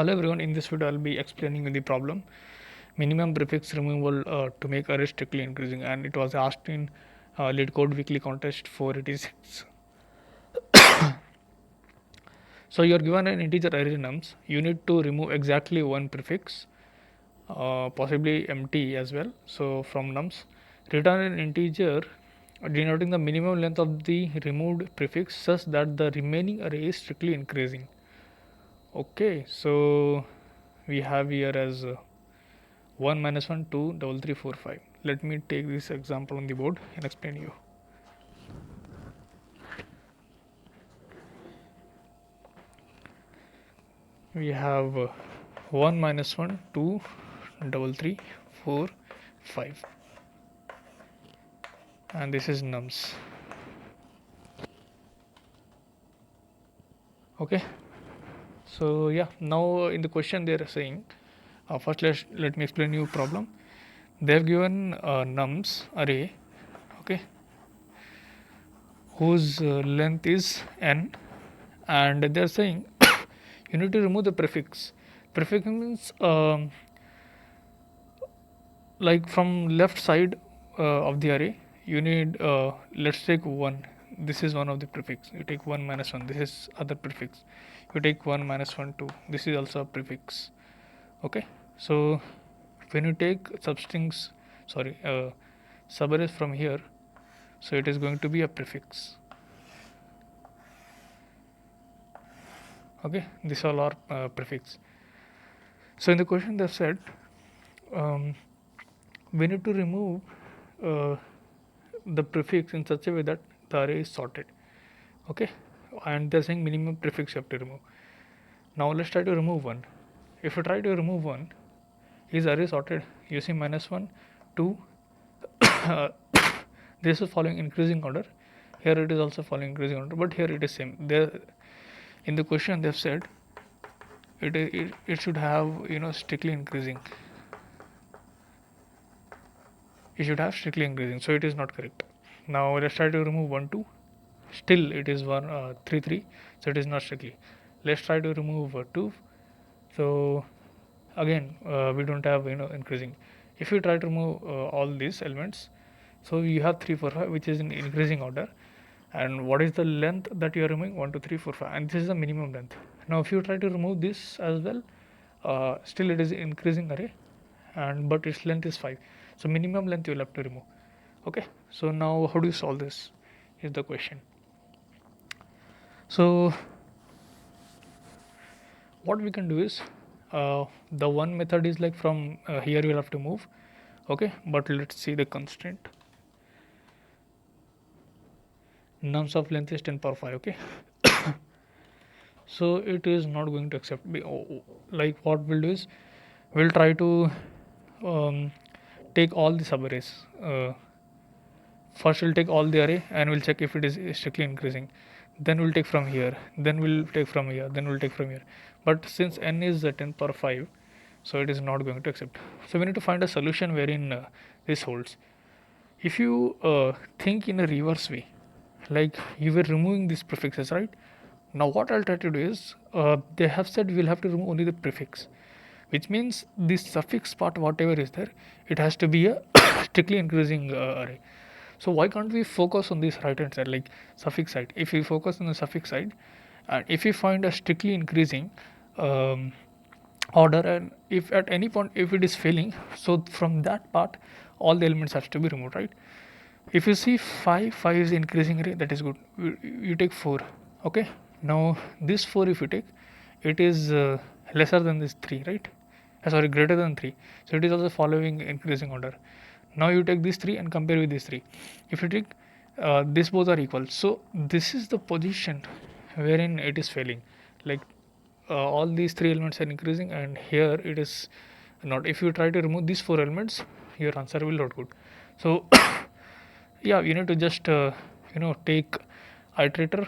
Hello everyone, in this video I'll be explaining the problem minimum prefix removal to make array strictly increasing, and it was asked in Leetcode weekly contest 486. So you're given an integer array nums, you need to remove exactly one prefix, possibly empty as well. So from nums, return an integer denoting the minimum length of the removed prefix such that the remaining array is strictly increasing. Okay, so we have here as 1 minus 1 2 double 3 4 5. Let me take this example on the board and explain you. We have 1 minus 1 2 double 3 4 5, and this is nums. Okay, so yeah, now in the question they are saying, first let me explain you problem. They have given nums array, okay, whose length is n, and they are saying you need to remove the prefix. Prefix means like from left side of the array you need let's take 1. This is one of the prefix, you take 1 minus 1. This is other prefix, you take 1 minus 1 2. This is also a prefix. Okay, so when you take substrings, sorry, subarrays from here, so it is going to be a prefix. Okay, these all are prefix. So in the question they have said we need to remove uh, the prefix in such a way that the array is sorted. Okay, and they're saying minimum prefix you have to remove. Now let's try to remove one. If you try to remove one, is array sorted? You see minus 1 2 this is following increasing order, here it is also following increasing order, but here it is same. There in the question they've said it should have strictly increasing, it should have strictly increasing, so it is not correct. Now let's try to remove 1 2, still it is 1 3 3, so it is not strictly. Let's try to remove 2, so again we don't have increasing. If you try to remove all these elements, so you have 3 4 5, which is in increasing order. And what is the length that you are removing? 1 2 3 4 5, and this is the minimum length. Now if you try to remove this as well, still it is increasing array, and but its length is 5, so minimum length you will have to remove. Okay, so now how do you solve this is the question. So what we can do is the one method is like from here you will have to move. Okay, but let's see the constraint. Nums of length is 10 power 5. Okay, so it is not going to accept. Like what we'll do is we'll try to take all the subarrays. First we'll take all the array and we'll check if it is strictly increasing, then we'll take from here, then we'll take from here, then we'll take from here. But since n is 10 power 5, so it is not going to accept. So we need to find a solution wherein this holds. If you think in a reverse way, like you were removing these prefixes, right? Now what I'll try to do is they have said we'll have to remove only the prefix, which means this suffix part whatever is there, it has to be a strictly increasing array. So why can't we focus on this right hand side, like suffix side? If we focus on the suffix side, and if we find a strictly increasing order, and if at any point if it is failing, so from that part all the elements have to be removed, right? If you see 5 is increasing array, that is good. You take 4. Okay, now this 4 if you take, it is lesser than this 3, right? Sorry, greater than 3, so it is also following increasing order. Now you take this 3 and compare with this 3. If you take this, both are equal, so this is the position wherein it is failing. Like all these 3 elements are increasing and here it is not. If you try to remove these 4 elements, your answer will not good. So yeah, you need to just take iterator,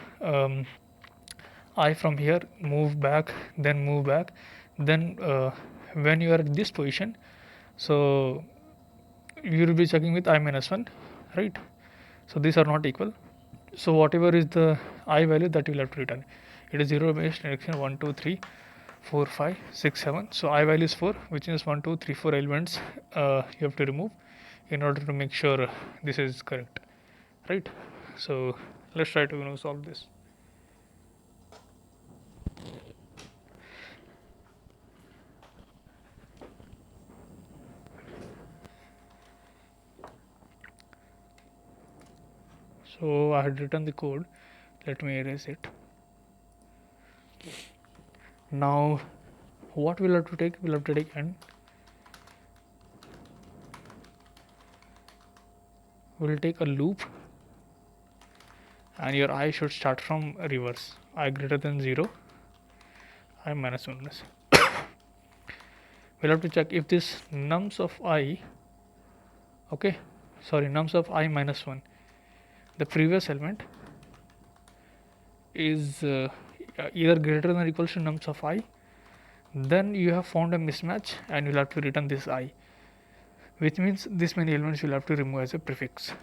I from here, move back, then move back, then when you are at this position, so you will be checking with I minus 1, right? So these are not equal, so whatever is the I value that you will have to return. It is 0 based direction 1 2 3 4 5 6 7. So I value is 4, which means 1 2 3 4 elements you have to remove in order to make sure this is correct, right? So let's try to solve this. So I had written the code, let me erase it. Now what we'll have to take, we'll have to take n. We'll take a loop and your I should start from reverse, I greater than 0, I minus 1. We'll have to check if this nums of I, okay, sorry, nums of I minus 1, the previous element is either greater than or equals to nums of I, then you have found a mismatch and you'll have to return this I, which means this many elements you'll have to remove as a prefix.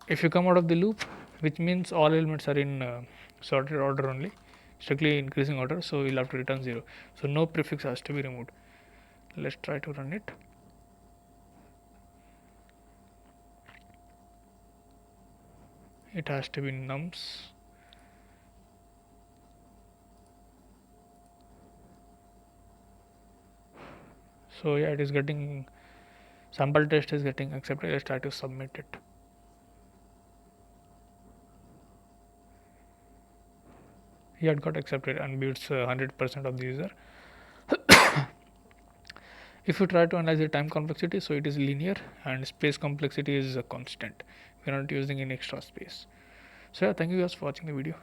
If you come out of the loop, which means all elements are in sorted order only, strictly increasing order, so you'll have to return 0. So no prefix has to be removed. Let's try to run it. It has to be nums. So yeah, it is getting, sample test is getting accepted. Let's try to submit it. Yeah, it got accepted and beats 100% of the user. If you try to analyze the time complexity, so it is linear and space complexity is a constant. We are not using any extra space. So yeah, thank you guys for watching the video.